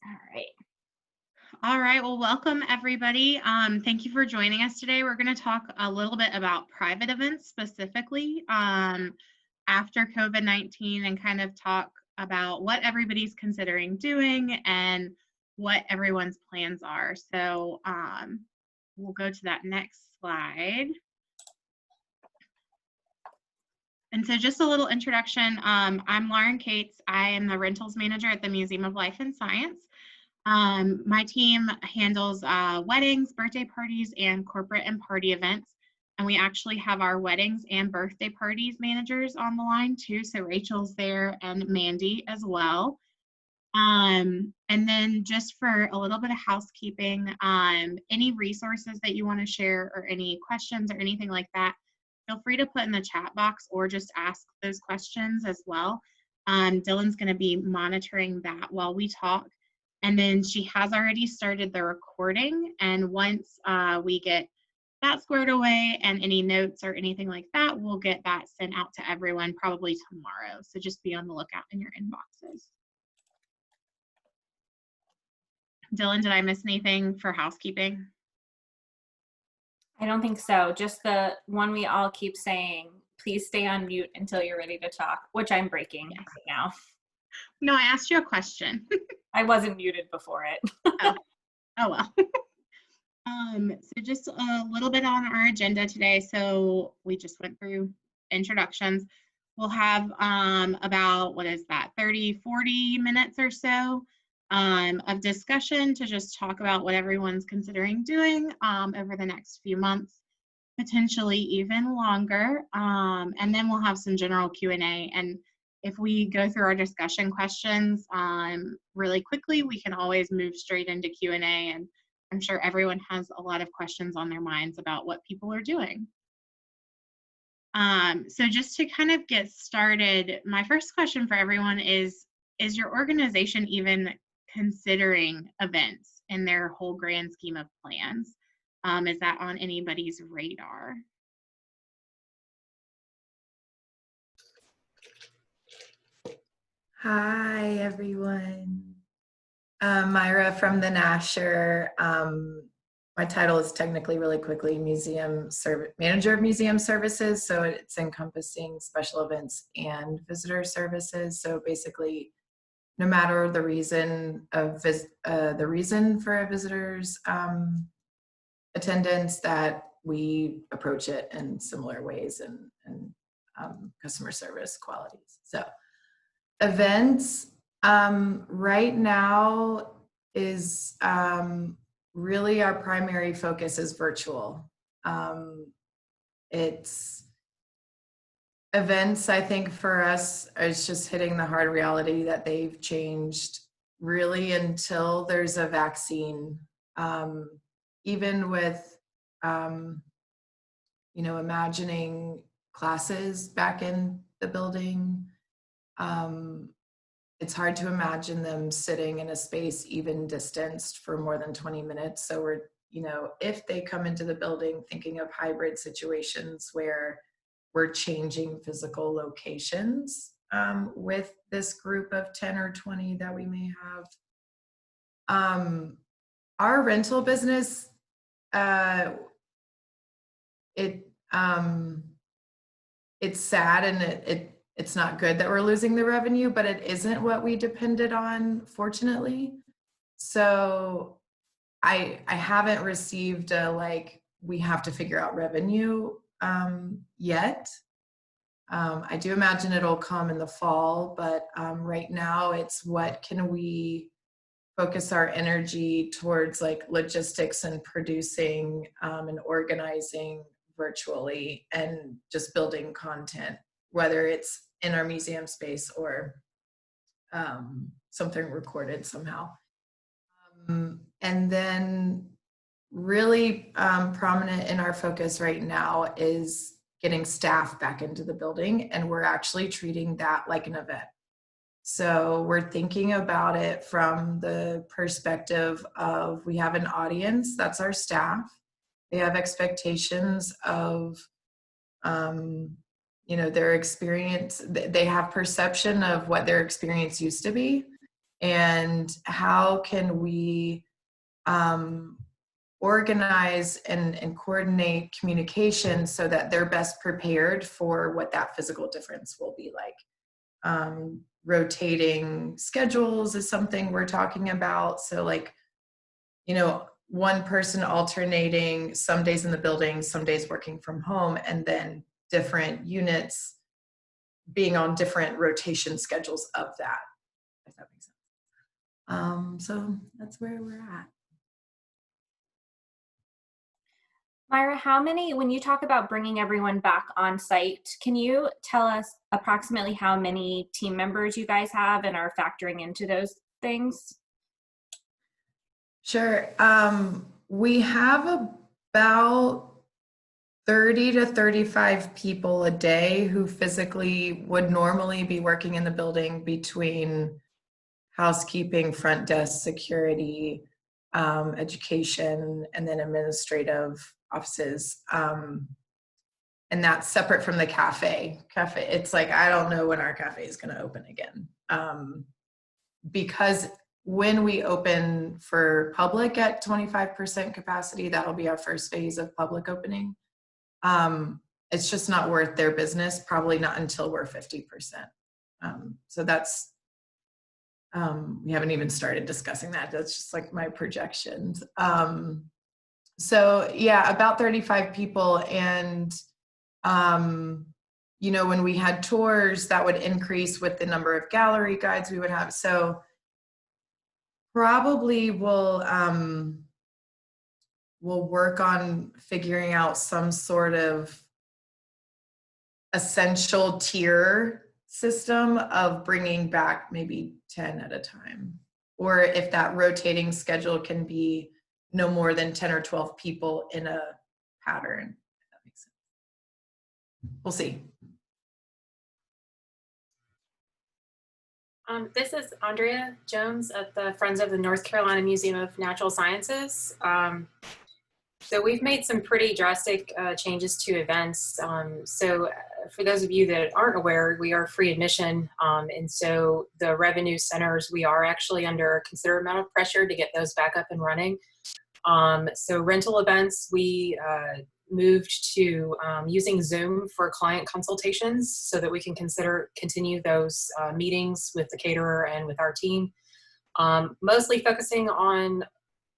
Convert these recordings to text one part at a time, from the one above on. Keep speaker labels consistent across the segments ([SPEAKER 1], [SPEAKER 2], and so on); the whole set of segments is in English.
[SPEAKER 1] All right. All right. Well, welcome everybody. Thank you for joining us today. We're going to talk a little bit about private events specifically after COVID-19 and kind of talk about what everybody's considering doing and what everyone's plans are. So we'll go to that next slide. And so just a little introduction. I'm Lauren Cates. I am the rentals manager at the Museum of Life and Science. My team handles weddings, birthday parties, and corporate and party events. And we actually have our weddings and birthday parties managers on the line too. So Rachel's there and Mandy as well. And then just for a little bit of housekeeping, any resources that you want to share or any questions or anything like that, feel free to put in the chat box or just ask those questions as well. Dylan's going to be monitoring that while we talk. And then she has already started the recording. And once we get that squared away and any notes or anything like that, we'll get that sent out to everyone probably tomorrow. So just be on the lookout in your inboxes. Dylan, did I miss anything for housekeeping?
[SPEAKER 2] I don't think so. Just the one we all keep saying, please stay on mute until you're ready to talk, which I'm breaking right now.
[SPEAKER 1] No, I asked you a question.
[SPEAKER 2] I wasn't muted before it.
[SPEAKER 1] Oh well. So just a little bit on our agenda today. So we just went through introductions. We'll have about, 30-40 minutes or so of discussion to just talk about what everyone's considering doing over the next few months, potentially even longer. And then we'll have some general Q&A. And if we go through our discussion questions really quickly, we can always move straight into Q&A. And I'm sure everyone has a lot of questions on their minds about what people are doing. So just to kind of get started, my first question for everyone is your organization even considering events in their whole grand scheme of plans? Is that on anybody's radar?
[SPEAKER 3] Hi, everyone. Myra from the Nasher. My title is technically really quickly Manager of Museum Services, so it's encompassing special events and visitor services. So basically, no matter the reason for a visitor's attendance, that we approach it in similar ways and customer service qualities. So events right now is really our primary focus is virtual. It's events, I think for us, is just hitting the hard reality that they've changed really until there's a vaccine. Even with, imagining classes back in the building, it's hard to imagine them sitting in a space even distanced for more than 20 minutes. So we're, if they come into the building, thinking of hybrid situations where we're changing physical locations with this group of 10 or 20 that we may have. Our rental business, it's sad and it's not good that we're losing the revenue, but it isn't what we depended on, fortunately. So I haven't received we have to figure out revenue yet. I do imagine it'll come in the fall, but right now it's what can we focus our energy towards, like logistics and producing and organizing virtually and just building content, whether it's in our museum space or something recorded somehow. And then really prominent in our focus right now is getting staff back into the building, and we're actually treating that like an event. So we're thinking about it from the perspective of, we have an audience, that's our staff. They have expectations of their experience. They have perception of what their experience used to be, and how can we organize and coordinate communication so that they're best prepared for what that physical difference will be like. Rotating schedules is something we're talking about. So like, you know, one person alternating some days in the building, some days working from home, and then different units being on different rotation schedules of that, if that makes sense. So that's where we're at.
[SPEAKER 2] Myra, when you talk about bringing everyone back on site, can you tell us approximately how many team members you guys have and are factoring into those things?
[SPEAKER 3] Sure. We have about 30 to 35 people a day who physically would normally be working in the building, between housekeeping, front desk, security, education, and then administrative offices. And that's separate from the cafe. It's like, I don't know when our cafe is going to open again. Because when we open for public at 25% capacity, that'll be our first phase of public opening. It's just not worth their business, probably not until we're 50%. So that's, we haven't even started discussing that. That's just like my projections. So yeah, about 35 people. And, you know, when we had tours, that would increase with the number of gallery guides we would have. So probably we'll work on figuring out some sort of essential tier system of bringing back maybe 10 at a time. Or if that rotating schedule can be no more than 10 or 12 people in a pattern, if that makes sense. We'll see.
[SPEAKER 4] This is Andrea Jones at the Friends of the North Carolina Museum of Natural Sciences. So we've made some pretty drastic changes to events. So for those of you that aren't aware, we are free admission. And so the revenue centers, we are actually under a considerable amount of pressure to get those back up and running. So rental events, we moved to using Zoom for client consultations so that we can continue those meetings with the caterer and with our team. Mostly focusing on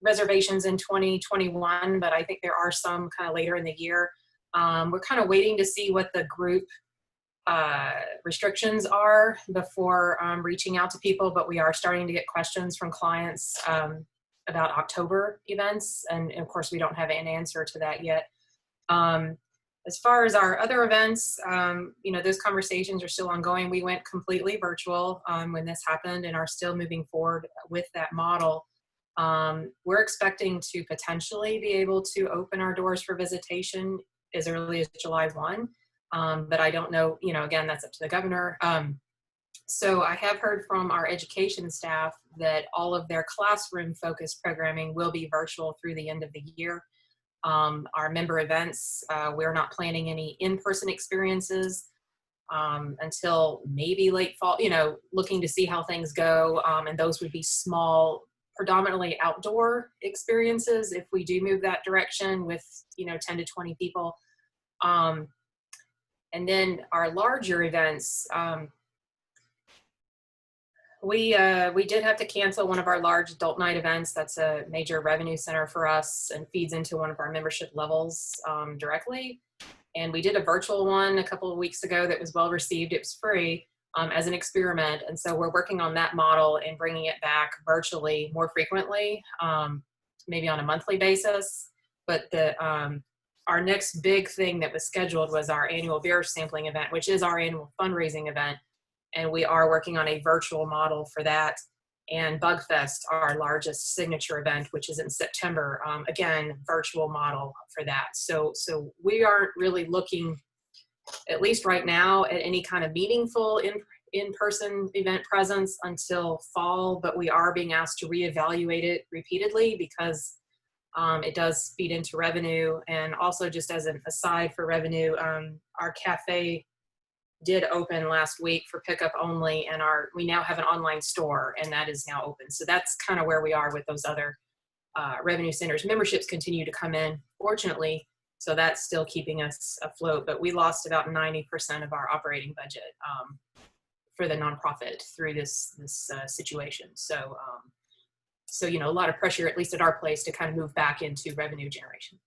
[SPEAKER 4] reservations in 2021, but I think there are some kind of later in the year. We're kind of waiting to see what the group restrictions are before reaching out to people, but we are starting to get questions from clients about October events. And of course, we don't have an answer to that yet. As far as our other events, you know, those conversations are still ongoing. We went completely virtual when this happened and are still moving forward with that model. We're expecting to potentially be able to open our doors for visitation as early as July 1. But I don't know, you know, again, that's up to the governor. So I have heard from our education staff that all of their classroom focused programming will be virtual through the end of the year. Our member events, we're not planning any in-person experiences until maybe late fall, you know, looking to see how things go. And those would be small, predominantly outdoor experiences if we do move that direction with, you know, 10 to 20 people. And then our larger events, we did have to cancel one of our large adult night events. That's a major revenue center for us and feeds into one of our membership levels directly. And we did a virtual one a couple of weeks ago that was well received. It was free as an experiment. And so we're working on that model and bringing it back virtually more frequently, maybe on a monthly basis. But our next big thing that was scheduled was our annual beer sampling event, which is our annual fundraising event. And we are working on a virtual model for that. And Bugfest, our largest signature event, which is in September, again, virtual model for that. So we aren't really looking, at least right now, at any kind of meaningful in-person event presence until fall, but we are being asked to reevaluate it repeatedly because it does feed into revenue. And also just as an aside for revenue, our cafe did open last week for pickup only, and we now have an online store, and that is now open. So that's kind of where we are with those other revenue centers. Memberships continue to come in, fortunately, so that's still keeping us afloat. But we lost about 90% of our operating budget for the nonprofit through this situation. So, a lot of pressure, at least at our place, to kind of move back into revenue generation.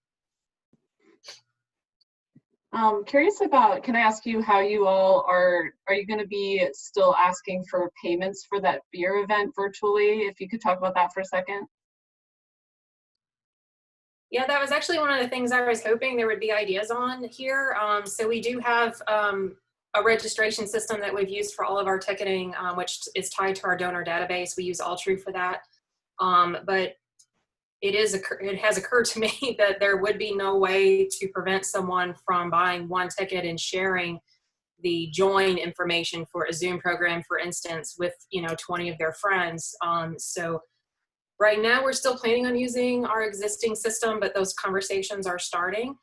[SPEAKER 5] Curious about, can I ask you how you all are you going to be still asking for payments for that beer event virtually? If you could talk about that for a second.
[SPEAKER 4] Yeah, that was actually one of the things I was hoping there would be ideas on here. So we do have a registration system that we've used for all of our ticketing, which is tied to our donor database. We use AllTrue for that. But it has occurred to me that there would be no way to prevent someone from buying one ticket and sharing the join information for a Zoom program, for instance, with 20 of their friends. So right now we're still planning on using our existing system, but those conversations are starting.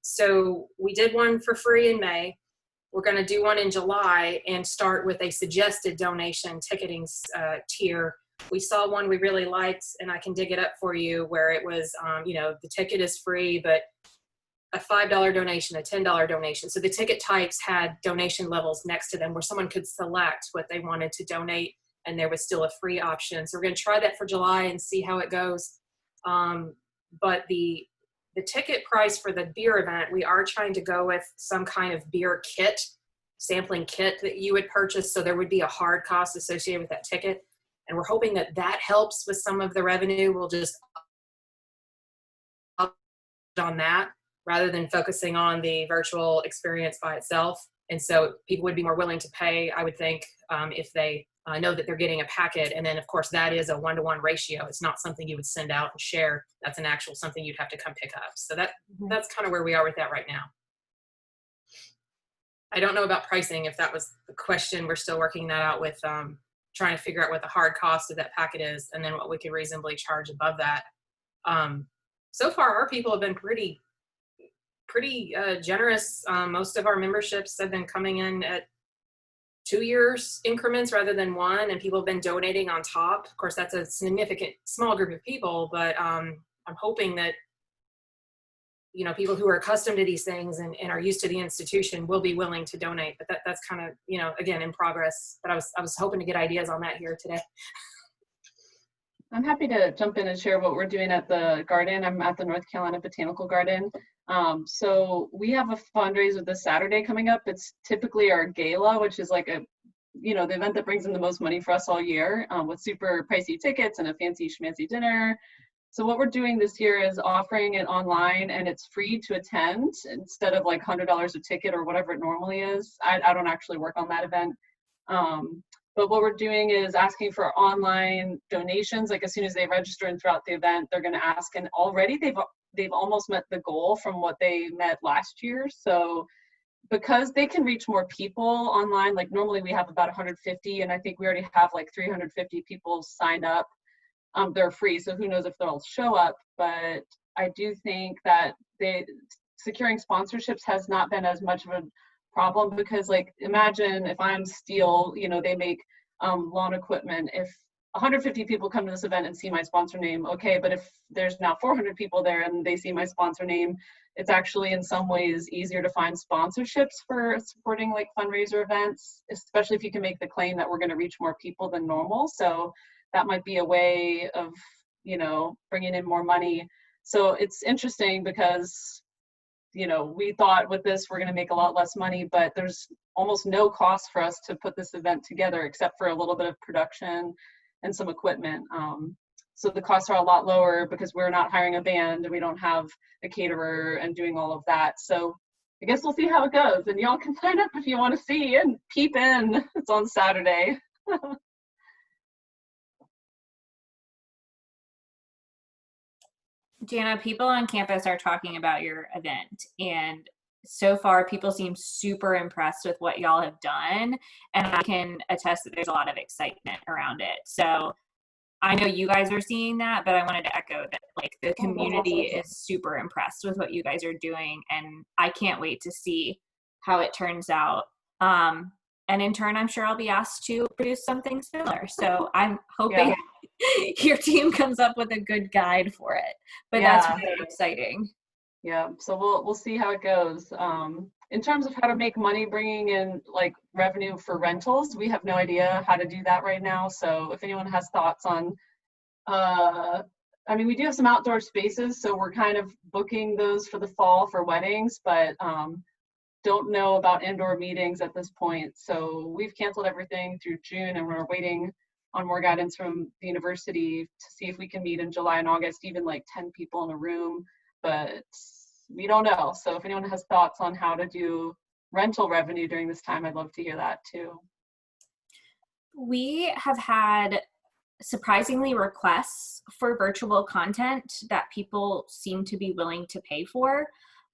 [SPEAKER 4] So we did one for free in May. We're going to do one in July and start with a suggested donation ticketing tier. We saw one we really liked, and I can dig it up for you, where it was, the ticket is free, but a $5 donation, a $10 donation. So the ticket types had donation levels next to them where someone could select what they wanted to donate, and there was still a free option. So we're going to try that for July and see how it goes. But the ticket price for the beer event, we are trying to go with some kind of beer kit, sampling kit that you would purchase. So there would be a hard cost associated with that ticket. And we're hoping that that helps with some of the revenue. We'll just on that rather than focusing on the virtual experience by itself. And so people would be more willing to pay, I would think, if they know that they're getting a packet. And then, of course, that is a 1-to-1 ratio. It's not something you would send out and share. That's an actual something you'd have to come pick up. So that's kind of where we are with that right now. I don't know about pricing, if that was the question. We're still working that out with trying to figure out what the hard cost of that packet is, and then what we could reasonably charge above that. So far, our people have been pretty generous. Most of our memberships have been coming in at 2 years increments rather than one, and people have been donating on top. Of course, that's a significant small group of people, but I'm hoping that people who are accustomed to these things and are used to the institution will be willing to donate. But that's kind of, again, in progress. But I was hoping to get ideas on that here today.
[SPEAKER 5] I'm happy to jump in and share what we're doing at the garden. I'm at the North Carolina Botanical Garden. So we have a fundraiser this Saturday coming up. It's typically our gala, which is like the event that brings in the most money for us all year, with super pricey tickets and a fancy schmancy dinner. So what we're doing this year is offering it online, and it's free to attend instead of like $100 a ticket or whatever it normally is. I don't actually work on that event. But what we're doing is asking for online donations. Like as soon as they register and throughout the event, they're going to ask, and already they've almost met the goal from what they met last year. So because they can reach more people online, like normally we have about 150, and I think we already have like 350 people signed up. They're free, so who knows if they'll show up, but I do think that securing sponsorships has not been as much of a problem, because like imagine if I'm Steel, they make lawn equipment. If 150 people come to this event and see my sponsor name, okay, but if there's now 400 people there and they see my sponsor name, it's actually in some ways easier to find sponsorships for supporting like fundraiser events, especially if you can make the claim that we're going to reach more people than normal. So that might be a way of, bringing in more money. So it's interesting because, we thought with this, we're going to make a lot less money, but there's almost no cost for us to put this event together except for a little bit of production and some equipment. So the costs are a lot lower because we're not hiring a band and we don't have a caterer and doing all of that. So I guess we'll see how it goes, and y'all can sign up if you want to see and peep in. It's on Saturday.
[SPEAKER 2] Jana, people on campus are talking about your event, and so far people seem super impressed with what y'all have done, and I can attest that there's a lot of excitement around it. So I know you guys are seeing that, but I wanted to echo that like the community is super impressed with what you guys are doing, and I can't wait to see how it turns out. And in turn, I'm sure I'll be asked to produce something similar. So I'm hoping your team comes up with a good guide for it. But that's really exciting.
[SPEAKER 5] Yeah, so we'll see how it goes. In terms of how to make money bringing in like revenue for rentals, we have no idea how to do that right now. So if anyone has thoughts on, I mean, we do have some outdoor spaces, so we're kind of booking those for the fall for weddings, but don't know about indoor meetings at this point. So we've canceled everything through June, and we're waiting on more guidance from the university to see if we can meet in July and August, even like 10 people in a room, but we don't know. So if anyone has thoughts on how to do rental revenue during this time, I'd love to hear that too.
[SPEAKER 2] We have had surprisingly requests for virtual content that people seem to be willing to pay for.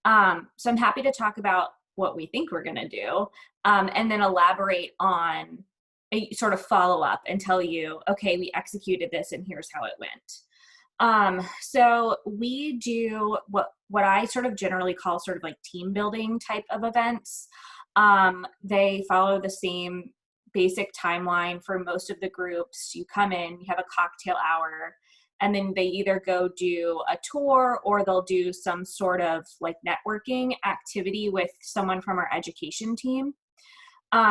[SPEAKER 2] So I'm happy to talk about what we think we're going to do, and then elaborate on a sort of follow up and tell you, okay, we executed this and here's how it went. So we do what I sort of generally call sort of like team building type of events. They follow the same basic timeline for most of the groups. You come in, you have a cocktail hour, and then they either go do a tour or they'll do some sort of like networking activity with someone from our education team.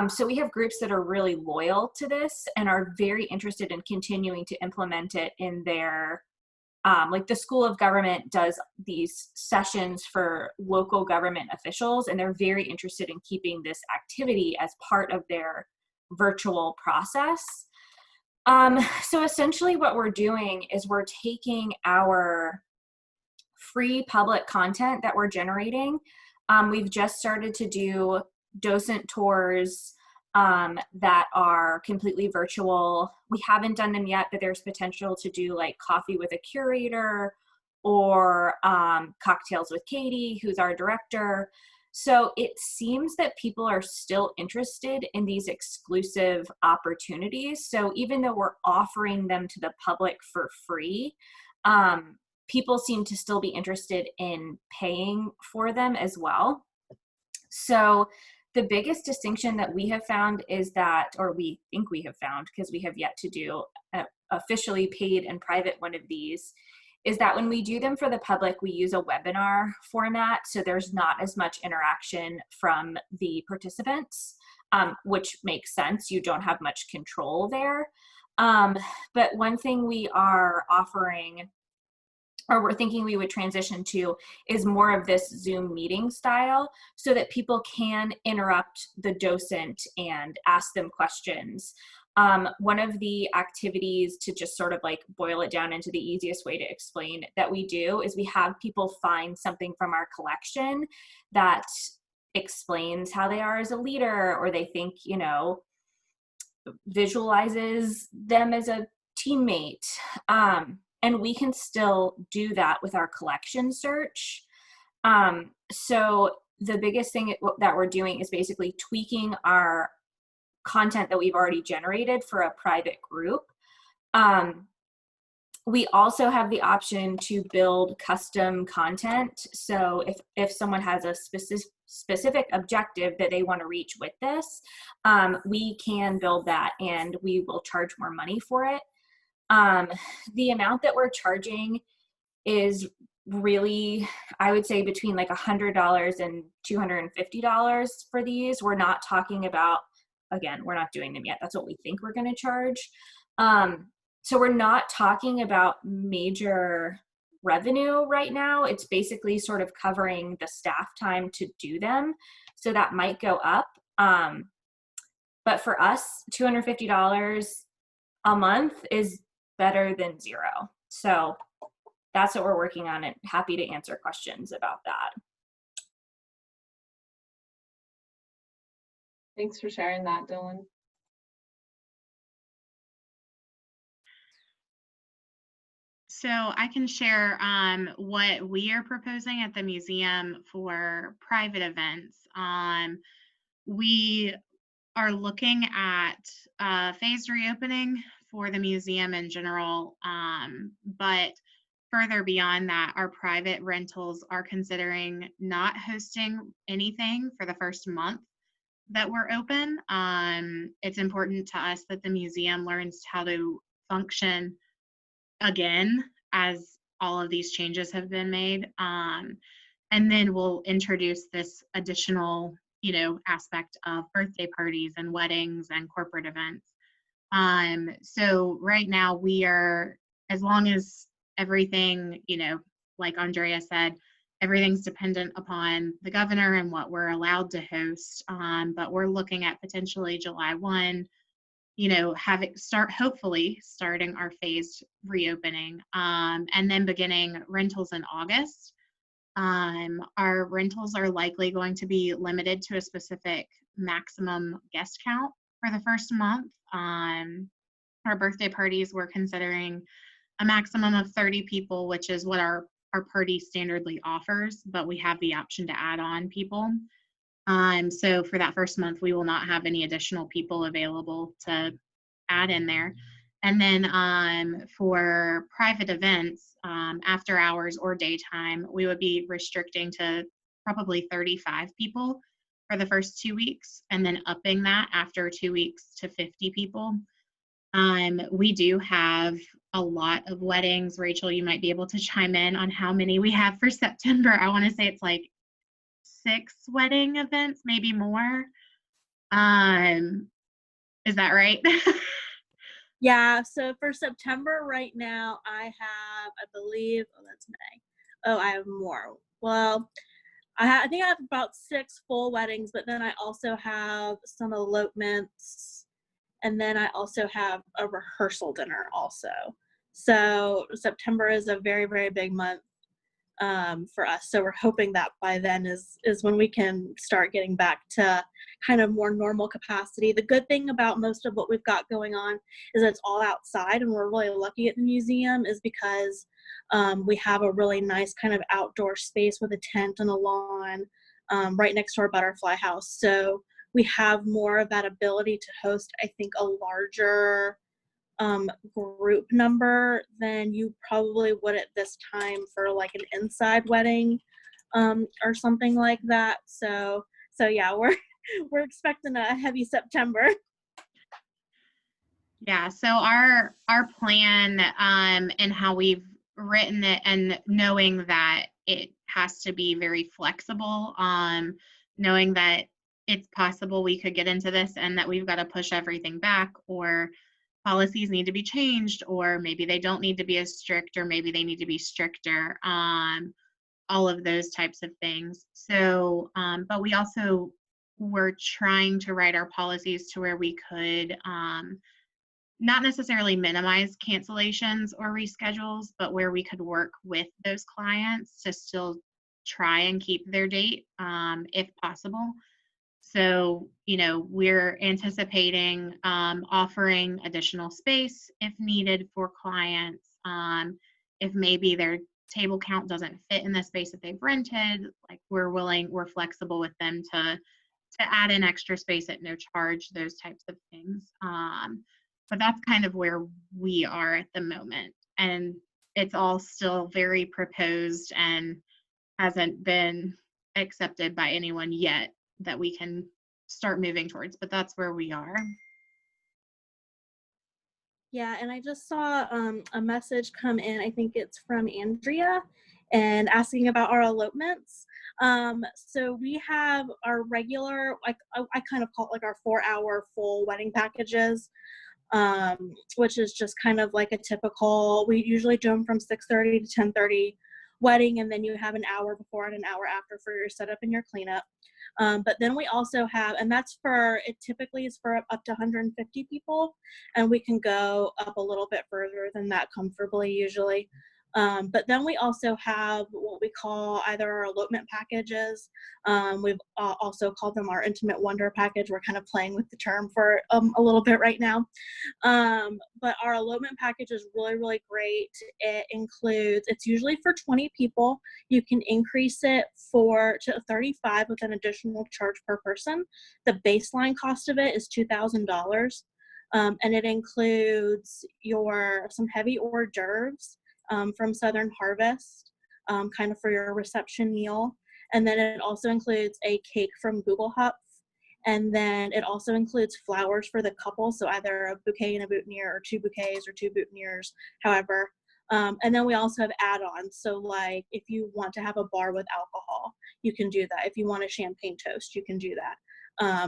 [SPEAKER 2] So we have groups that are really loyal to this and are very interested in continuing to implement it in their, like the School of Government does these sessions for local government officials, and they're very interested in keeping this activity as part of their virtual process. So essentially what we're doing is we're taking our free public content that we're generating. We've just started to do docent tours that are completely virtual. We haven't done them yet, but there's potential to do like coffee with a curator or cocktails with Katie, who's our director. So it seems that people are still interested in these exclusive opportunities. So even though we're offering them to the public for free, people seem to still be interested in paying for them as well. So the biggest distinction that we have found is that, or we think we have found, because we have yet to do an officially paid and private one of these, is that when we do them for the public, we use a webinar format, so there's not as much interaction from the participants, which makes sense. You don't have much control there. But one thing we are offering, or we're thinking we would transition to, is more of this Zoom meeting style so that people can interrupt the docent and ask them questions. One of the activities, to just sort of like boil it down into the easiest way to explain, that we do is we have people find something from our collection that explains how they are as a leader, or they think, you know, visualizes them as a teammate. And we can still do that with our collection search. So the biggest thing that we're doing is basically tweaking our content that we've already generated for a private group. We also have the option to build custom content. So if someone has a specific objective that they want to reach with this, we can build that and we will charge more money for it. The amount that we're charging is really, I would say, between like $100 and $250 for these. We're not talking about, again, we're not doing them yet. That's what we think we're going to charge. So we're not talking about major revenue right now. It's basically sort of covering the staff time to do them. So that might go up. But for us, $250 a month is better than zero. So that's what we're working on, and happy to answer questions about that.
[SPEAKER 5] Thanks for sharing that, Dylan.
[SPEAKER 1] So I can share what we are proposing at the museum for private events. We are looking at phased reopening for the museum in general, but further beyond that, our private rentals are considering not hosting anything for the first month that we're open. It's important to us that the museum learns how to function again as all of these changes have been made. And then we'll introduce this additional, aspect of birthday parties and weddings and corporate events. So right now we are, as long as everything, like Andrea said, everything's dependent upon the governor and what we're allowed to host. But we're looking at potentially July 1, hopefully starting our phased reopening, and then beginning rentals in August. Our rentals are likely going to be limited to a specific maximum guest count for the first month. Our birthday parties, we're considering a maximum of 30 people, which is what our party standardly offers, but we have the option to add on people. So for that first month, we will not have any additional people available to add in there. And then for private events, after hours or daytime, we would be restricting to probably 35 people for the first 2 weeks, and then upping that after 2 weeks to 50 people. We do have a lot of weddings. Rachel, you might be able to chime in on how many we have for September. I want to say it's like 6 wedding events, maybe more. Is that right?
[SPEAKER 6] Yeah, so for September right now, I believe, oh, that's May. Oh, I have more. Well, I think I have about 6 full weddings, but then I also have some elopements, and then I also have a rehearsal dinner also. So September is a very, very big month for us. So we're hoping that by then is when we can start getting back to kind of more normal capacity. The good thing about most of what we've got going on is that it's all outside, and we're really lucky at the museum is because we have a really nice kind of outdoor space with a tent and a lawn right next to our butterfly house. So we have more of that ability to host, I think, a larger group number than you probably would at this time for like an inside wedding or something like that. So yeah, we're expecting a heavy September.
[SPEAKER 1] Yeah, so our plan and how we've written it, and knowing that it has to be very flexible, knowing that it's possible we could get into this and that we've got to push everything back, or policies need to be changed, or maybe they don't need to be as strict, or maybe they need to be stricter, all of those types of things. So, but we also were trying to write our policies to where we could not necessarily minimize cancellations or reschedules, but where we could work with those clients to still try and keep their date if possible. So, we're anticipating offering additional space if needed for clients. If maybe their table count doesn't fit in the space that they've rented, like we're flexible with them to add in extra space at no charge, those types of things. But that's kind of where we are at the moment. And it's all still very proposed and hasn't been accepted by anyone yet that we can start moving towards, but that's where we are.
[SPEAKER 6] Yeah, and I just saw a message come in, I think it's from Andrea, and asking about our elopements. So we have our regular, like I kind of call it like our 4-hour full wedding packages, which is just kind of like a typical, we usually do them from 6:30 to 10:30 wedding, and then you have an hour before and an hour after for your setup and your cleanup. But then we also have, and that's for, it typically is for up to 150 people, and we can go up a little bit further than that comfortably usually. But then we also have what we call either our elopement packages. We've also called them our Intimate Wonder package. We're kind of playing with the term for a little bit right now. But our elopement package is really, really great. It includes, it's usually for 20 people. You can increase it to 35 with an additional charge per person. The baseline cost of it is $2,000. And it includes some heavy hors d'oeuvres from Southern Harvest, kind of for your reception meal. And then it also includes a cake from Google Hupf And then it also includes flowers for the couple, so either a bouquet and a boutonniere, or 2 bouquets or 2 boutonnieres, however. And then we also have add-ons. So like if you want to have a bar with alcohol, you can do that. If you want a champagne toast, you can do that.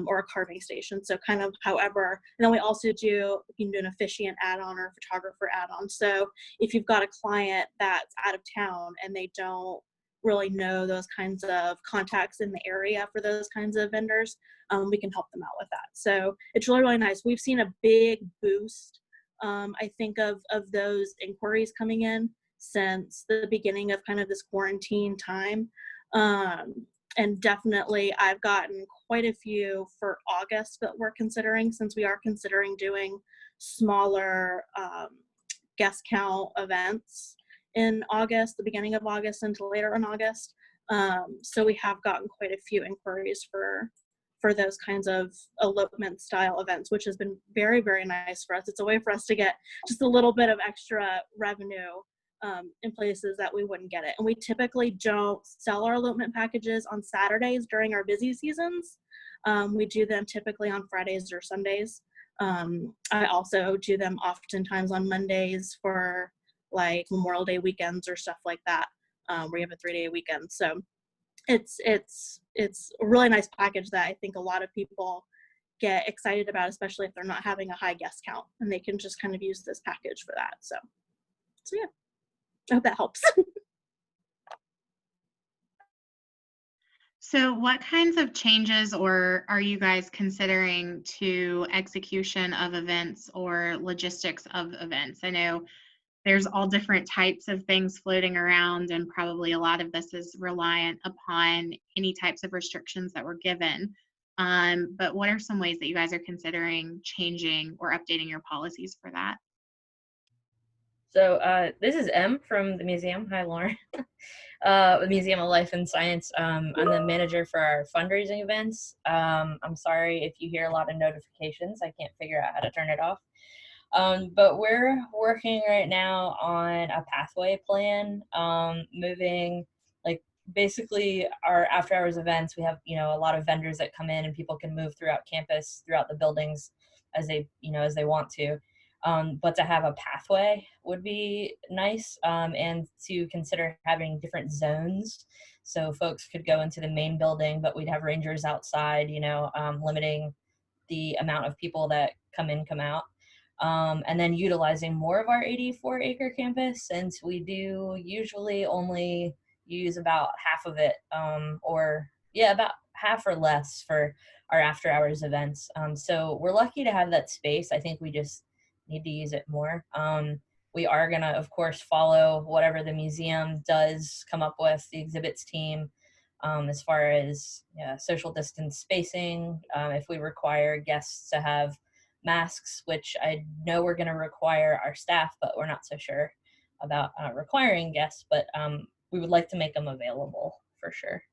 [SPEAKER 6] Or a carving station. So kind of however, and then we also do, you can do an officiant add-on or a photographer add-on. So if you've got a client that's out of town and they don't really know those kinds of contacts in the area for those kinds of vendors, we can help them out with that. So it's really, really nice. We've seen a big boost, I think, of those inquiries coming in since the beginning of kind of this quarantine time. And definitely I've gotten quite a few for August that we're considering, since we are considering doing smaller guest count events in August, the beginning of August until later in August. So we have gotten quite a few inquiries for those kinds of elopement style events, which has been very, very nice for us. It's a way for us to get just a little bit of extra revenue in places that we wouldn't get it. And we typically don't sell our elopement packages on Saturdays during our busy seasons. We do them typically on Fridays or Sundays. I also do them oftentimes on Mondays for like Memorial Day weekends or stuff like that, where you have a 3-day weekend. So it's a really nice package that I think a lot of people get excited about, especially if they're not having a high guest count, and they can just kind of use this package for that. So yeah. I hope that helps.
[SPEAKER 1] So what kinds of changes or are you guys considering to execution of events or logistics of events? I know there's all different types of things floating around, and probably a lot of this is reliant upon any types of restrictions that were given. But what are some ways that you guys are considering changing or updating your policies for that?
[SPEAKER 7] So this is Em from the museum. Hi, Lauren. The Museum of Life and Science. I'm the manager for our fundraising events. I'm sorry if you hear a lot of notifications. I can't figure out how to turn it off. But we're working right now on a pathway plan, moving, like, basically our after hours events. We have, a lot of vendors that come in, and people can move throughout campus, throughout the buildings as they want to. But to have a pathway would be nice, and to consider having different zones. So folks could go into the main building, but we'd have rangers outside, limiting the amount of people that come in, come out. And then utilizing more of our 84-acre campus, since we do usually only use about half of it, about half or less for our after hours events. So we're lucky to have that space. I think we just need to use it more. We are gonna, of course, follow whatever the museum does come up with, the exhibits team, as far as social distance spacing. If we require guests to have masks, which I know we're gonna require our staff, but we're not so sure about requiring guests, but we would like to make them available for sure.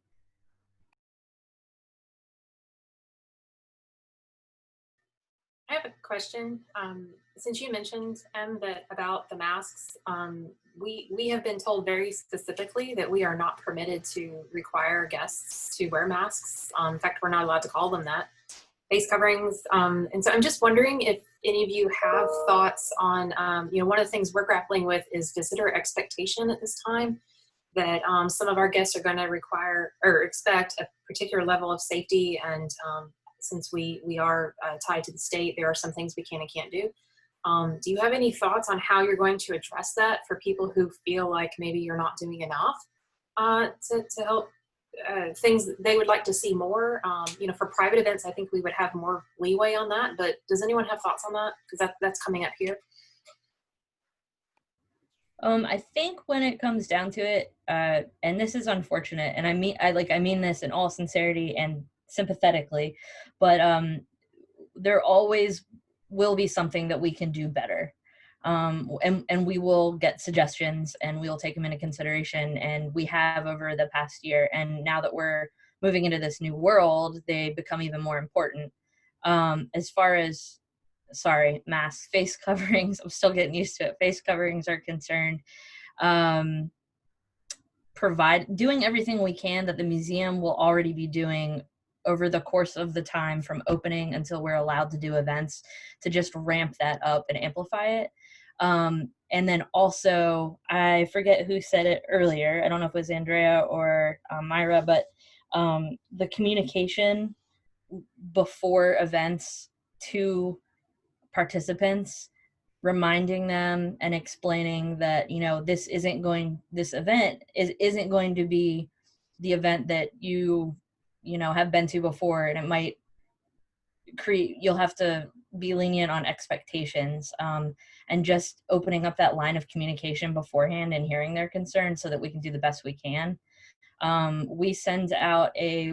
[SPEAKER 4] I have a question. Since you mentioned, that about the masks, we have been told very specifically that we are not permitted to require guests to wear masks. In fact, we're not allowed to call them that. Face coverings. And so I'm just wondering if any of you have thoughts on, one of the things we're grappling with is visitor expectation at this time, that some of our guests are going to require or expect a particular level of safety, and since we are tied to the state, there are some things we can and can't do. Do you have any thoughts on how you're going to address that for people who feel like maybe you're not doing enough to help things they would like to see more? For private events, I think we would have more leeway on that, but does anyone have thoughts on that? Because that's coming up here.
[SPEAKER 7] I think when it comes down to it, and this is unfortunate, and I mean this in all sincerity and sympathetically, but there always will be something that we can do better, and we will get suggestions, and we will take them into consideration, and we have over the past year. And now that we're moving into this new world, they become even more important. As far as masks, face coverings, I'm still getting used to it, face coverings are concerned, doing everything we can that the museum will already be doing over the course of the time from opening until we're allowed to do events, to just ramp that up and amplify it. And then also, I forget who said it earlier. I don't know if it was Andrea or Myra, but the communication before events to participants, reminding them and explaining that, you know, this event isn't going to be the event that you know, have been to before, and it might you'll have to be lenient on expectations, and just opening up that line of communication beforehand and hearing their concerns so that we can do the best we can. We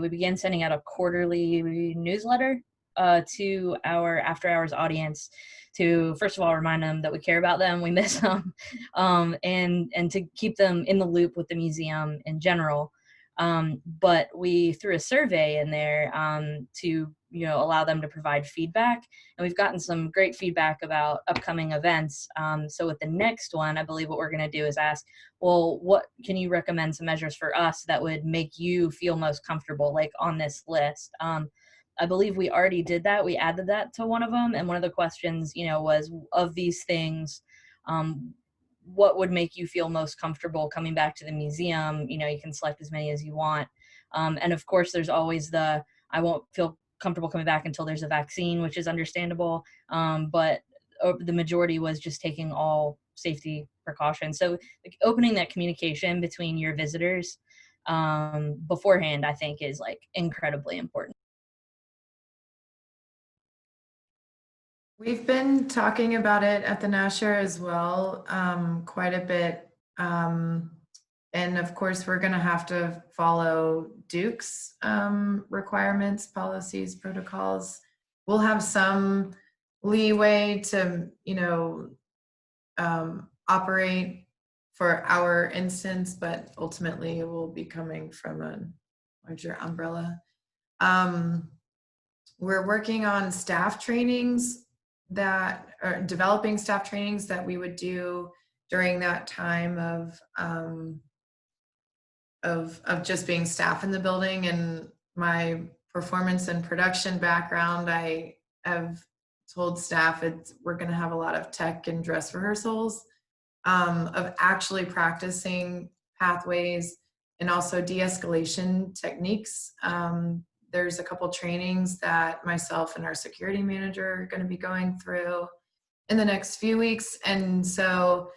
[SPEAKER 7] began sending out a quarterly newsletter to our after hours audience to, first of all, remind them that we care about them, we miss them, and to keep them in the loop with the museum in general. But we threw a survey in there to, you know, allow them to provide feedback, and we've gotten some great feedback about upcoming events. So with the next one, I believe what we're going to do is ask, well, what can you recommend some measures for us that would make you feel most comfortable, like on this list? I believe we already did that. We added that to one of them, and one of the questions, you know, was, of these things, what would make you feel most comfortable coming back to the museum? You know, you can select as many as you want. And of course, there's always I won't feel comfortable coming back until there's a vaccine, which is understandable. But the majority was just taking all safety precautions. So like, opening that communication between your visitors beforehand, I think, is like incredibly important.
[SPEAKER 3] We've been talking about it at the Nasher as well, quite a bit. And of course, we're going to have to follow Duke's requirements, policies, protocols. We'll have some leeway to, you know, operate for our instance, but ultimately it will be coming from a larger umbrella. We're working on staff trainings developing staff trainings that we would do during that time of just being staff in the building. And my performance and production background, I have told staff we're going to have a lot of tech and dress rehearsals of actually practicing pathways and also de-escalation techniques. There's a couple trainings that myself and our security manager are going to be going through in the next few weeks. And so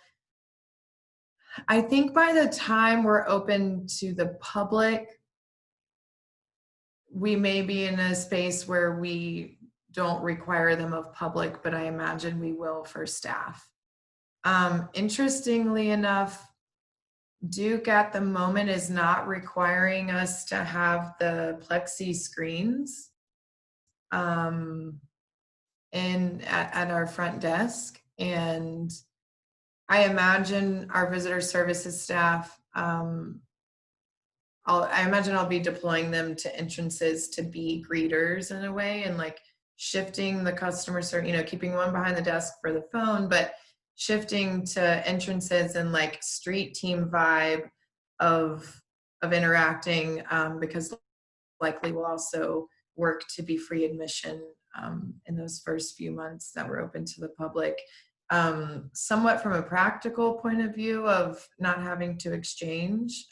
[SPEAKER 3] I think by the time we're open to the public, we may be in a space where we don't require them of public, but I imagine we will for staff. Interestingly enough, Duke at the moment is not requiring us to have the plexi screens at our front desk. And I imagine our visitor services staff, I imagine I'll be deploying them to entrances to be greeters in a way, and like shifting the customer service, you know, keeping one behind the desk for the phone, but shifting to entrances and like street team vibe of interacting, because likely we'll also work to be free admission in those first few months that we're open to the public. Somewhat from a practical point of view of not having to exchange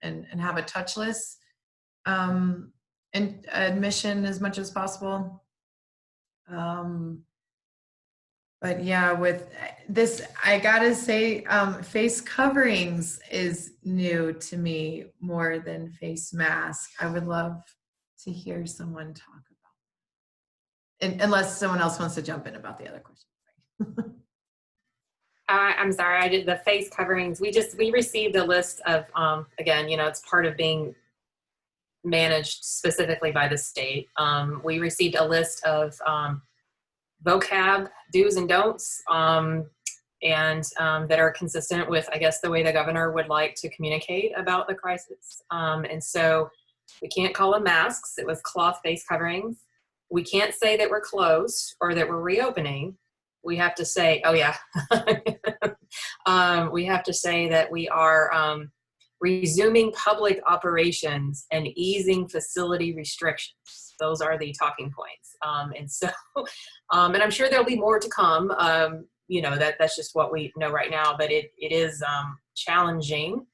[SPEAKER 3] and have a touchless and admission as much as possible. But yeah, with this, I gotta say, face coverings is new to me more than face mask. I would love to hear someone talk about it. Unless someone else wants to jump in about the other question.
[SPEAKER 4] I'm sorry, I did the face coverings. We received a list of, again, you know, it's part of being managed specifically by the state. We received a list of vocab do's and don'ts, and that are consistent with, I guess, the way the governor would like to communicate about the crisis. And so we can't call them masks. It was cloth face coverings. We can't say that we're closed or that we're reopening. We have to say, oh yeah, we have to say that we are resuming public operations, and easing facility restrictions. Those are the talking points. And so, and I'm sure there'll be more to come. You know, that's just what we know right now, but it is challenging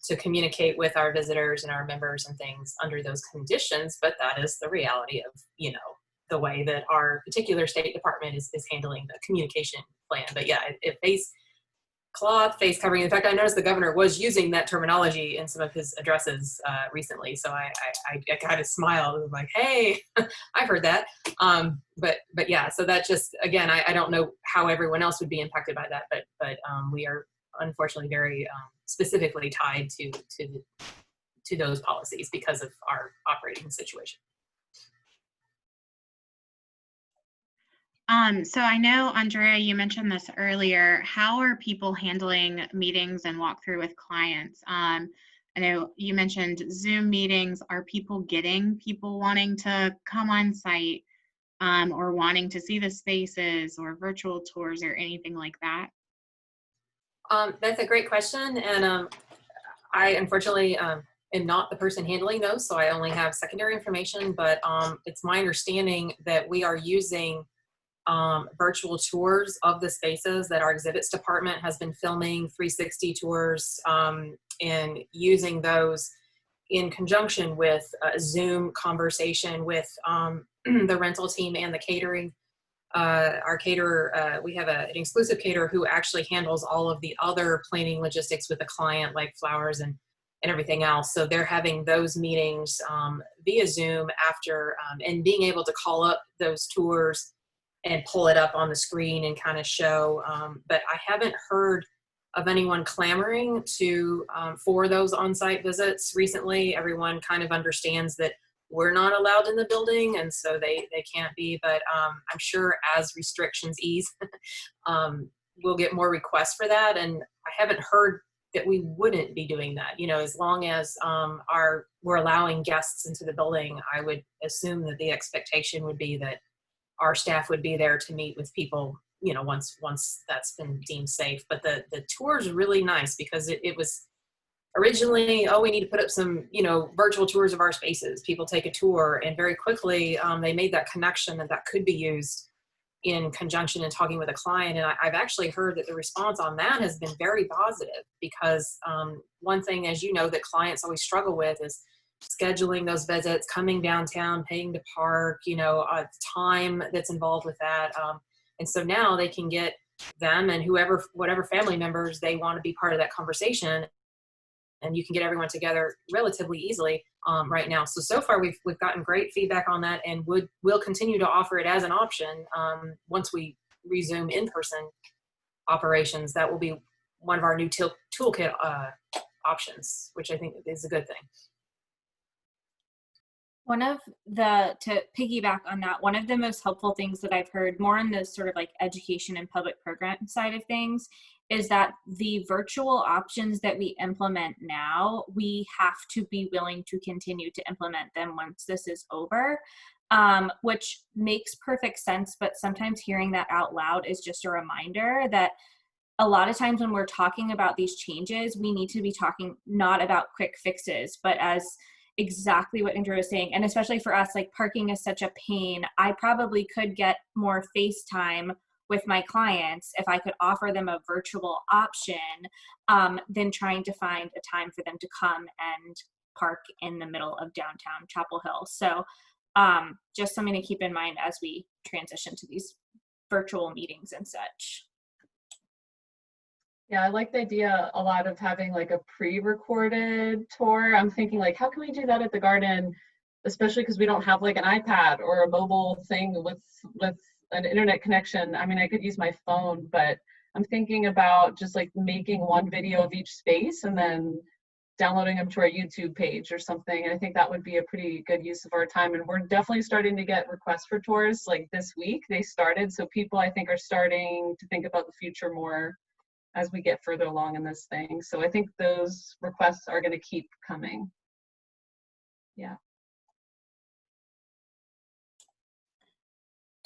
[SPEAKER 4] to communicate with our visitors and our members and things under those conditions, but that is the reality of, you know, the way that our particular state department is handling the communication plan. But yeah, face cloth, face covering. In fact, I noticed the governor was using that terminology in some of his addresses recently. So I kind of smiled and was like, hey, I've heard that. But yeah, so that just, again, I don't know how everyone else would be impacted by that, but we are unfortunately very specifically tied to those policies because of our operating situation.
[SPEAKER 1] So I know, Andrea, you mentioned this earlier. How are people handling meetings and walkthrough with clients? I know you mentioned Zoom meetings. Are people getting people wanting to come on site or wanting to see the spaces or virtual tours or anything like that?
[SPEAKER 4] That's a great question. And I unfortunately am not the person handling those, so I only have secondary information, but it's my understanding that we are using virtual tours of the spaces that our exhibits department has been filming 360 tours and using those in conjunction with a Zoom conversation with the rental team and the catering. Our caterer, we have an exclusive caterer who actually handles all of the other planning logistics with the client, like flowers and everything else. So they're having those meetings via Zoom after and being able to call up those tours and pull it up on the screen and kind of show. But I haven't heard of anyone clamoring for those on-site visits recently. Everyone kind of understands that we're not allowed in the building, and so they can't be. But I'm sure as restrictions ease, we'll get more requests for that. And I haven't heard that we wouldn't be doing that. You know, as long as we're allowing guests into the building, I would assume that the expectation would be that our staff would be there to meet with people, you know, once that's been deemed safe. But the tour is really nice because it was originally, we need to put up some, you know, virtual tours of our spaces. People take a tour, and very quickly they made that connection that could be used in conjunction and talking with a client. And I've actually heard that the response on that has been very positive because one thing, as you know, that clients always struggle with is scheduling those visits, coming downtown, paying to park, you know, time that's involved with that. And so now they can get them and whatever family members they want to be part of that conversation. And you can get everyone together relatively easily right now. So far we've gotten great feedback on that, and we'll continue to offer it as an option once we resume in-person operations. That will be one of our new toolkit options, which I think is a good thing.
[SPEAKER 2] To piggyback on that, one of the most helpful things that I've heard more on the sort of like education and public program side of things is that the virtual options that we implement now, we have to be willing to continue to implement them once this is over, which makes perfect sense. But sometimes hearing that out loud is just a reminder that a lot of times when we're talking about these changes, we need to be talking not about quick fixes, but as exactly what Andrea was saying. And especially for us, like parking is such a pain. I probably could get more FaceTime with my clients if I could offer them a virtual option than trying to find a time for them to come and park in the middle of downtown Chapel Hill. So just something to keep in mind as we transition to these virtual meetings and such.
[SPEAKER 5] Yeah, I like the idea a lot of having like a pre-recorded tour. I'm thinking like, how can we do that at the garden, especially because we don't have like an iPad or a mobile thing with an internet connection. I mean, I could use my phone, but I'm thinking about just like making one video of each space and then downloading them to our YouTube page or something. And I think that would be a pretty good use of our time. And we're definitely starting to get requests for tours like this week. They started, so people I think are starting to think about the future more as we get further along in this thing. So I think those requests are going to keep coming. Yeah.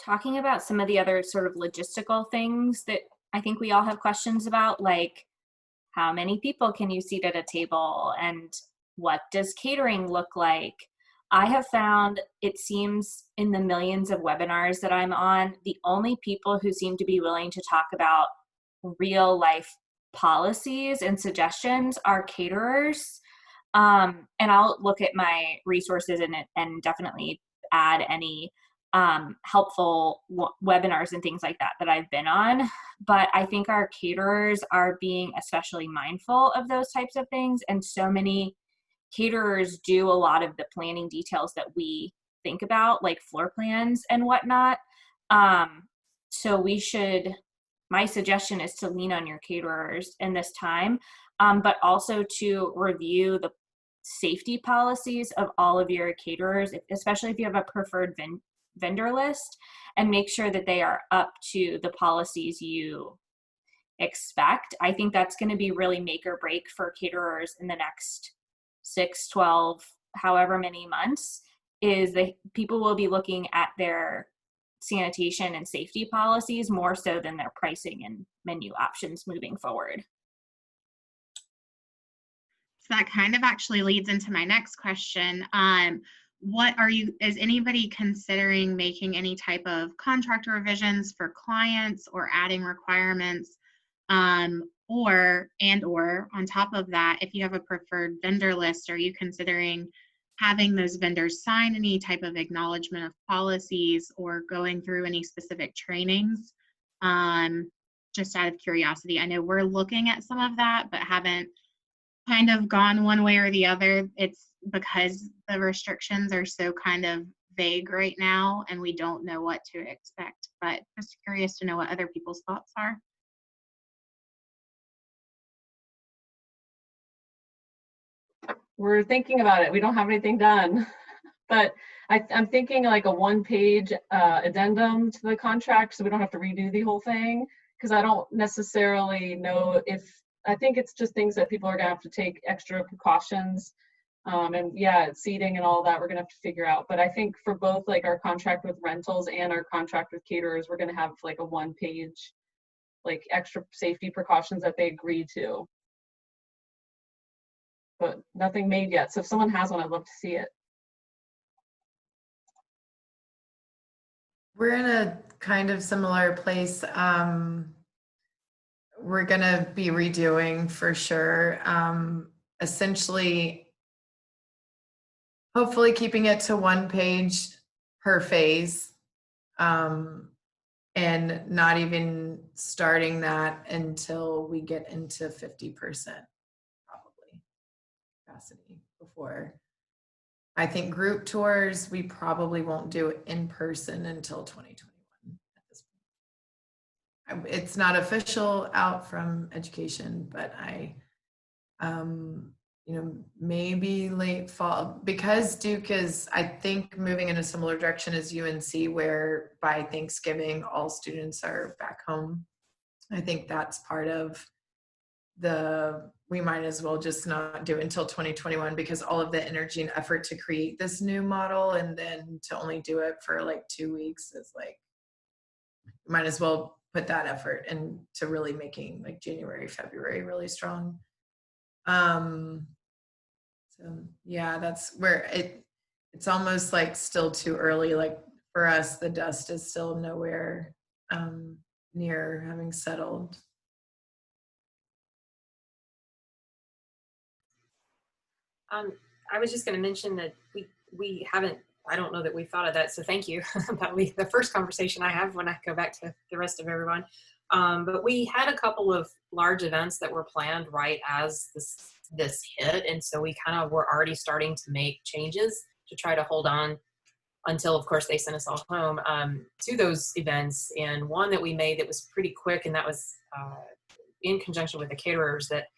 [SPEAKER 2] Talking about some of the other sort of logistical things that I think we all have questions about, like how many people can you seat at a table, and what does catering look like? I have found, it seems in the millions of webinars that I'm on, the only people who seem to be willing to talk about real life policies and suggestions are caterers. And I'll look at my resources and definitely add any helpful webinars and things like that I've been on. But I think our caterers are being especially mindful of those types of things. And so many caterers do a lot of the planning details that we think about, like floor plans and whatnot. So my suggestion is to lean on your caterers in this time, but also to review the safety policies of all of your caterers, especially if you have a preferred vendor list, and make sure that they are up to the policies you expect. I think that's going to be really make or break for caterers in the next 6, 12, however many months, is that people will be looking at their sanitation and safety policies more so than their pricing and menu options moving forward.
[SPEAKER 1] So that kind of actually leads into my next question. Is anybody considering making any type of contract revisions for clients or adding requirements? Or on top of that, if you have a preferred vendor list, are you considering having those vendors sign any type of acknowledgement of policies or going through any specific trainings? Just out of curiosity, I know we're looking at some of that, but haven't kind of gone one way or the other. It's because the restrictions are so kind of vague right now and we don't know what to expect, but just curious to know what other people's thoughts are.
[SPEAKER 5] We're thinking about it. We don't have anything done, but I'm thinking like a 1-page addendum to the contract so we don't have to redo the whole thing, because I don't necessarily know I think it's just things that people are gonna have to take extra precautions. And yeah, seating and all that we're gonna have to figure out. But I think for both like our contract with rentals and our contract with caterers, we're gonna have like a 1-page, like extra safety precautions that they agree to. But nothing made yet. So if someone has one, I'd love to see it.
[SPEAKER 3] We're in a kind of similar place. We're going to be redoing for sure. Essentially, hopefully keeping it to 1 page per phase, and not even starting that until we get into 50%. Capacity before. I think group tours we probably won't do in person until 2021 at this point. It's not official out from education, but maybe late fall, because Duke is, I think, moving in a similar direction as UNC, where by Thanksgiving all students are back home. I think that's part of we might as well just not do it until 2021, because all of the energy and effort to create this new model and then to only do it for like 2 weeks is like, might as well put that effort into really making like January, February really strong. So yeah, that's where it's almost like still too early. Like for us, the dust is still nowhere near having settled.
[SPEAKER 4] I was just going to mention that we haven't, I don't know that we thought of that, so thank you. The first conversation I have when I go back to the rest of everyone. But we had a couple of large events that were planned right as this hit, and so we kind of were already starting to make changes to try to hold on until, of course, they sent us all home to those events. And one that we made that was pretty quick, and that was in conjunction with the caterers, that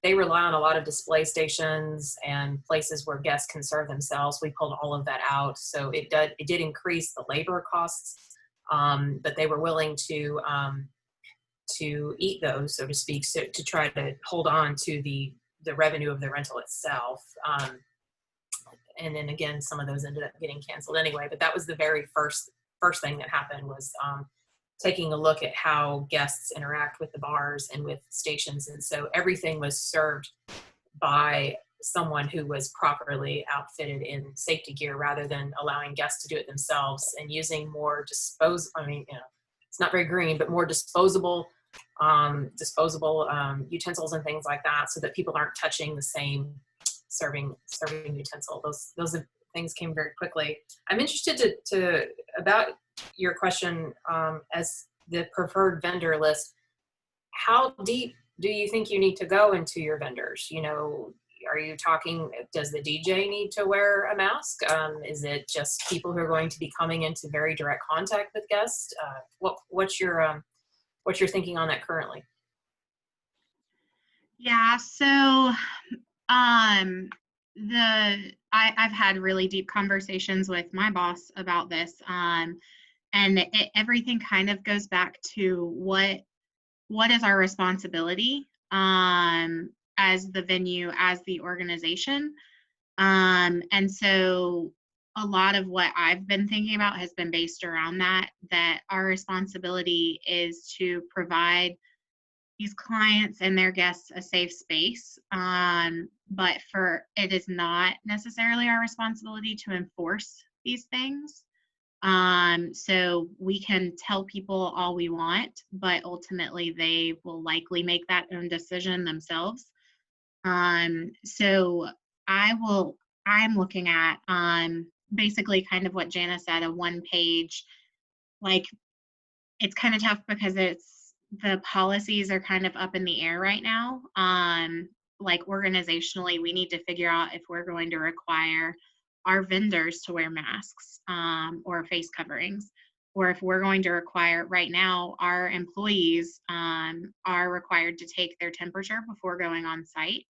[SPEAKER 4] they rely on a lot of display stations and places where guests can serve themselves. We pulled all of that out. So it did increase the labor costs, but they were willing to eat those, so to speak, so to try to hold on to the revenue of the rental itself. And then again, some of those ended up getting canceled anyway, but that was the very first thing that happened was taking a look at how guests interact with the bars and with stations. And so everything was served by someone who was properly outfitted in safety gear rather than allowing guests to do it themselves and using more it's not very green, but more disposable utensils and things like that, so that people aren't touching the same serving utensil. Those things came very quickly. I'm interested to about your question as the preferred vendor list. How deep do you think you need to go into your vendors? You know, are you talking, does the DJ need to wear a mask? Is it just people who are going to be coming into very direct contact with guests? What's your thinking on that currently?
[SPEAKER 1] Yeah, so I've had really deep conversations with my boss about this, and everything kind of goes back to what is our responsibility as the venue, as the organization. And so a lot of what I've been thinking about has been based around that our responsibility is to provide these clients and their guests a safe space. But it is not necessarily our responsibility to enforce these things. So we can tell people all we want, but ultimately they will likely make that own decision themselves. So I'm looking at basically kind of what Jana said, a one-page, like, it's kind of tough because the policies are kind of up in the air right now. Like organizationally, we need to figure out if we're going to require our vendors to wear masks or face coverings, or if we're going to require, right now, our employees are required to take their temperature before going on site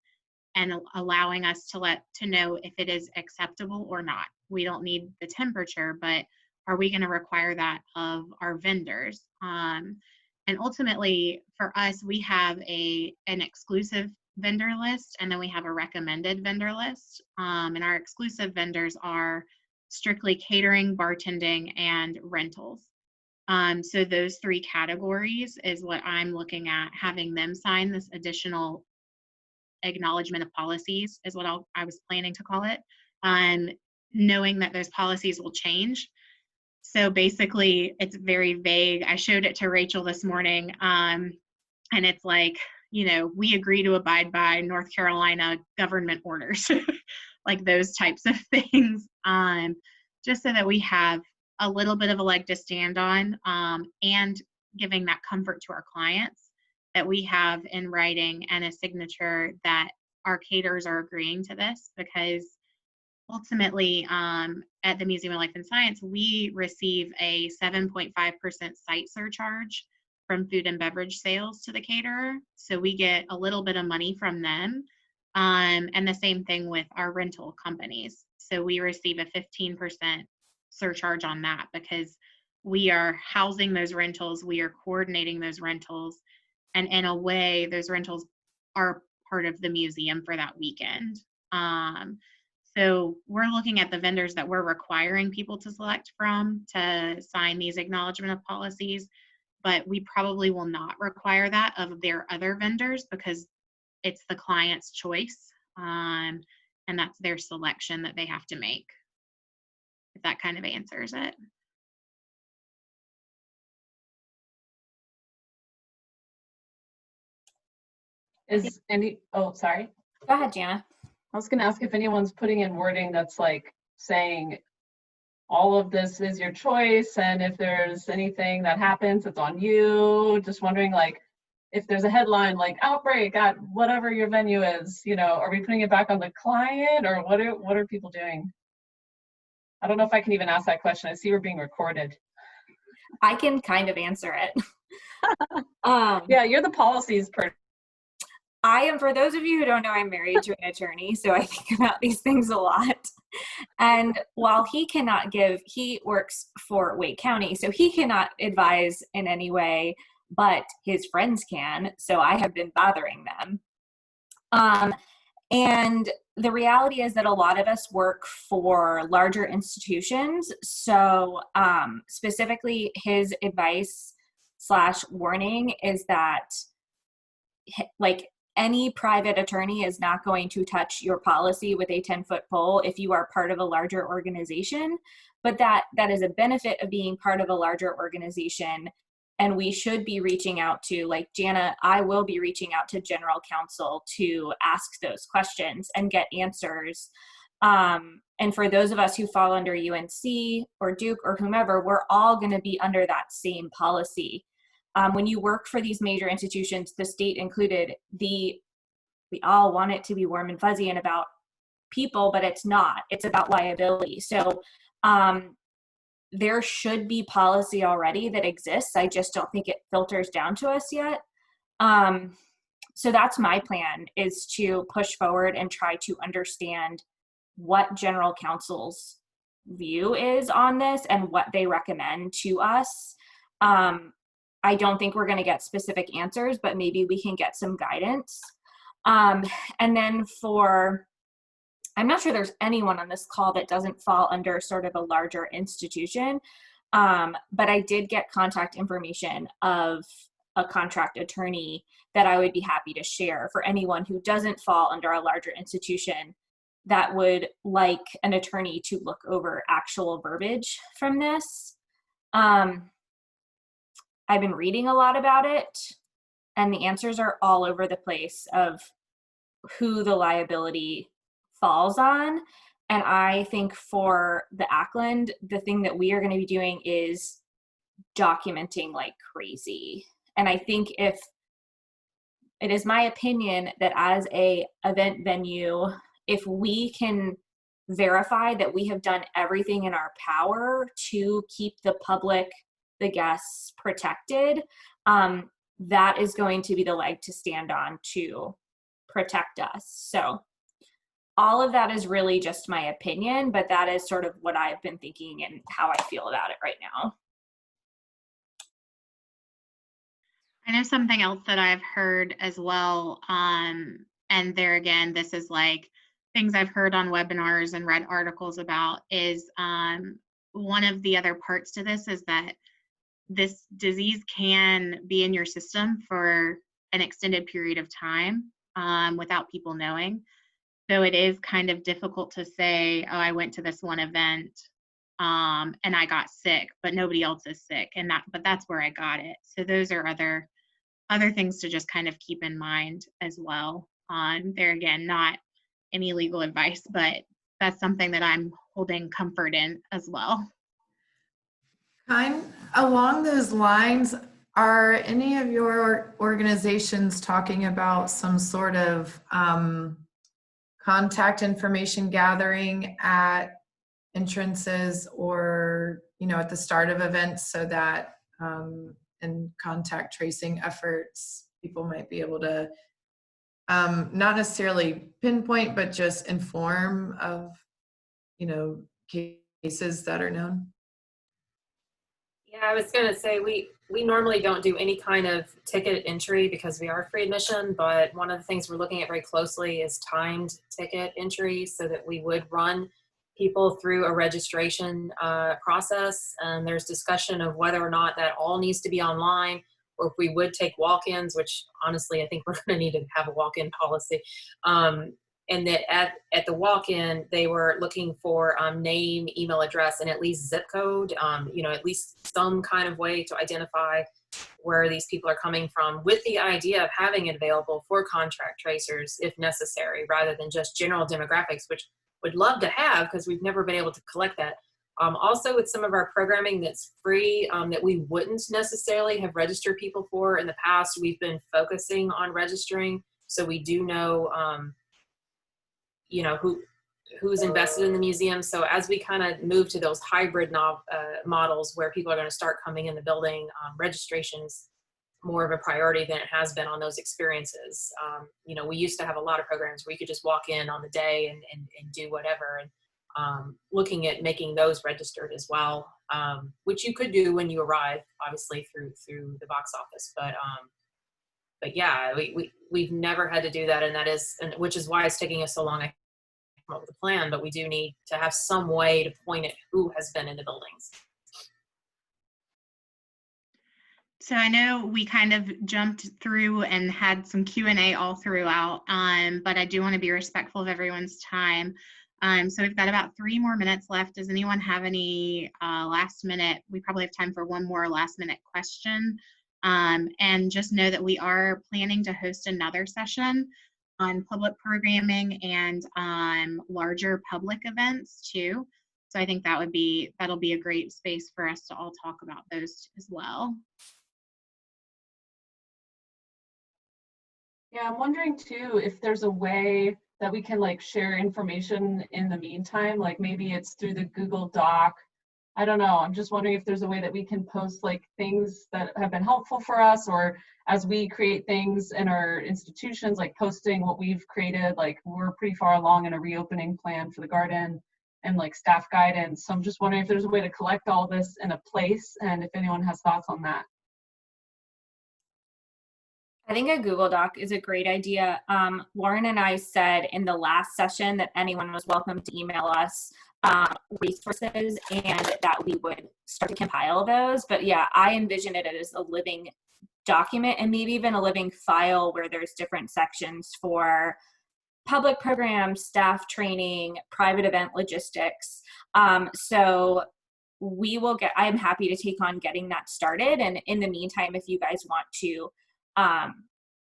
[SPEAKER 1] and allowing us to know if it is acceptable or not. We don't need the temperature, but are we going to require that of our vendors? And ultimately, for us, we have an exclusive vendor list, and then we have a recommended vendor list. And our exclusive vendors are strictly catering, bartending, and rentals. So those three categories is what I'm looking at, having them sign this additional acknowledgement of policies is what I was planning to call it, knowing that those policies will change. So basically, it's very vague. I showed it to Rachel this morning, and it's like, we agree to abide by North Carolina government orders, like those types of things, just so that we have a little bit of a leg to stand on, and giving that comfort to our clients that we have in writing and a signature that our caterers are agreeing to this, because ultimately, at the Museum of Life and Science, we receive a 7.5% site surcharge from food and beverage sales to the caterer. So we get a little bit of money from them. And the same thing with our rental companies. So we receive a 15% surcharge on that, because we are housing those rentals, we are coordinating those rentals, and in a way, those rentals are part of the museum for that weekend. So we're looking at the vendors that we're requiring people to select from to sign these acknowledgement of policies, but we probably will not require that of their other vendors, because it's the client's choice, and that's their selection that they have to make. If that kind of answers it.
[SPEAKER 5] Sorry.
[SPEAKER 2] Go ahead, Jana.
[SPEAKER 5] I was going to ask if anyone's putting in wording that's like saying all of this is your choice, and if there's anything that happens, it's on you. Just wondering, like, if there's a headline like outbreak at whatever your venue is, are we putting it back on the client, or what are people doing? I don't know if I can even ask that question. I see we're being recorded.
[SPEAKER 2] I can kind of answer it.
[SPEAKER 5] Yeah, you're the policies person.
[SPEAKER 2] I am, for those of you who don't know, I'm married to an attorney, so I think about these things a lot. And while he works for Wake County, so he cannot advise in any way, but his friends can. So I have been bothering them. And the reality is that a lot of us work for larger institutions. So specifically, his advice /warning is that like any private attorney is not going to touch your policy with a 10-foot pole if you are part of a larger organization, but that is a benefit of being part of a larger organization. And we should be reaching out to, like Jana, I will be reaching out to general counsel to ask those questions and get answers. And for those of us who fall under UNC or Duke or whomever, we're all going to be under that same policy. When you work for these major institutions, the state included, we all want it to be warm and fuzzy and about people, but it's not. It's about liability. So there should be policy already that exists. I just don't think it filters down to us yet. So that's my plan, is to push forward and try to understand what general counsel's view is on this and what they recommend to us. I don't think we're going to get specific answers, but maybe we can get some guidance. And then I'm not sure there's anyone on this call that doesn't fall under sort of a larger institution, but I did get contact information of a contract attorney that I would be happy to share for anyone who doesn't fall under a larger institution that would like an attorney to look over actual verbiage from this. I've been reading a lot about it, and the answers are all over the place of who the liability falls on. And I think for the Ackland, the thing that we are going to be doing is documenting like crazy. And I think it is my opinion that as a event venue, if we can verify that we have done everything in our power to keep the public, the guests protected, that is going to be the leg to stand on to protect us. So all of that is really just my opinion, but that is sort of what I've been thinking and how I feel about it right now.
[SPEAKER 1] I know something else that I've heard as well, and there again, this is like things I've heard on webinars and read articles about, is one of the other parts to this is that this disease can be in your system for an extended period of time without people knowing. So it is kind of difficult to say, oh, I went to this one event and I got sick, but nobody else is sick, but that's where I got it. So those are other things to just kind of keep in mind as well. There again, not any legal advice, but that's something that I'm holding comfort in as well.
[SPEAKER 3] Along those lines, are any of your organizations talking about some sort of contact information gathering at entrances or, at the start of events, so that in contact tracing efforts, people might be able to not necessarily pinpoint, but just inform of, cases that are known?
[SPEAKER 4] Yeah, I was going to say we normally don't do any kind of ticket entry because we are free admission, but one of the things we're looking at very closely is timed ticket entry, so that we would run people through a registration process. And there's discussion of whether or not that all needs to be online, or if we would take walk-ins, which honestly I think we're going to need to have a walk-in policy. And that at the walk-in, they were looking for name, email address, and at least zip code, at least some kind of way to identify where these people are coming from, with the idea of having it available for contract tracers if necessary, rather than just general demographics, which would love to have because we've never been able to collect that. Also, with some of our programming that's free, that we wouldn't necessarily have registered people for in the past, we've been focusing on registering, so we do know who's invested in the museum. So as we kind of move to those hybrid models where people are going to start coming in the building, registration's more of a priority than it has been on those experiences. We used to have a lot of programs where you could just walk in on the day and do whatever, and looking at making those registered as well, which you could do when you arrive, obviously through the box office. But yeah, we've never had to do that, and which is why it's taking us so long to come up with a plan. But we do need to have some way to point at who has been in the buildings.
[SPEAKER 1] So I know we kind of jumped through and had some Q&A all throughout, but I do want to be respectful of everyone's time. So we've got about 3 more minutes left. Does anyone have any last minute? We probably have time for one more last minute question. And just know that we are planning to host another session on public programming and larger public events too. So I think that'll be a great space for us to all talk about those as well.
[SPEAKER 5] Yeah, I'm wondering too if there's a way that we can like share information in the meantime, like maybe it's through the Google Doc. I don't know. I'm just wondering if there's a way that we can post like things that have been helpful for us, or as we create things in our institutions, like posting what we've created. Like we're pretty far along in a reopening plan for the garden and like staff guidance. So I'm just wondering if there's a way to collect all this in a place, and if anyone has thoughts on that.
[SPEAKER 2] I think a Google Doc is a great idea. Lauren and I said in the last session that anyone was welcome to email us resources and that we would start to compile those. But yeah, I envision it as a living document and maybe even a living file where there's different sections for public programs, staff training, private event logistics. So we will I'm happy to take on getting that started. And in the meantime, if you guys want to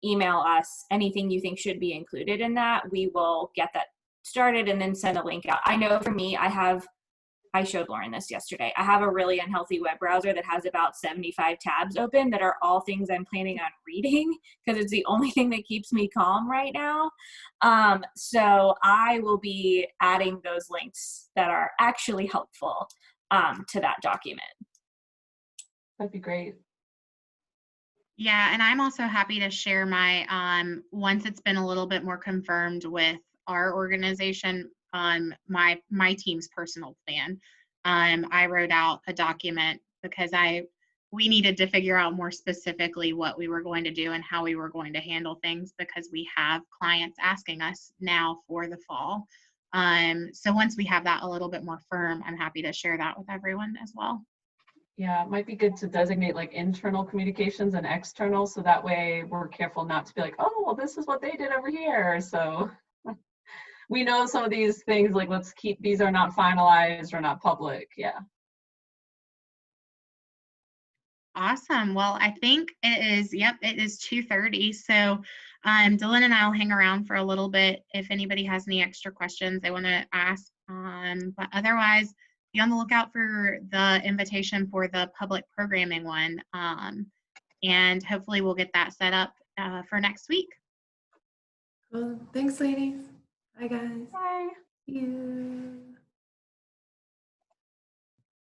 [SPEAKER 2] email us anything you think should be included in that, we will get that started and then send a link out. I know for me, I showed Lauren this yesterday. I have a really unhealthy web browser that has about 75 tabs open that are all things I'm planning on reading because it's the only thing that keeps me calm right now. So I will be adding those links that are actually helpful to that document.
[SPEAKER 5] That'd be great.
[SPEAKER 1] Yeah, and I'm also happy to share my, once it's been a little bit more confirmed with our organization, my team's personal plan. I wrote out a document because we needed to figure out more specifically what we were going to do and how we were going to handle things because we have clients asking us now for the fall. So once we have that a little bit more firm, I'm happy to share that with everyone as well.
[SPEAKER 5] Yeah, it might be good to designate like internal communications and external, so that way we're careful not to be like, oh, well, this is what they did over here. So we know some of these things, like let's keep, these are not finalized or not public. Yeah.
[SPEAKER 1] Awesome. Well, I think it is 2:30. So Dylan and I will hang around for a little bit if anybody has any extra questions they want to ask. But otherwise, be on the lookout for the invitation for the public programming one. And hopefully we'll get that set up for next week.
[SPEAKER 3] Well, thanks, ladies. Bye, guys.
[SPEAKER 5] Bye.
[SPEAKER 3] See you.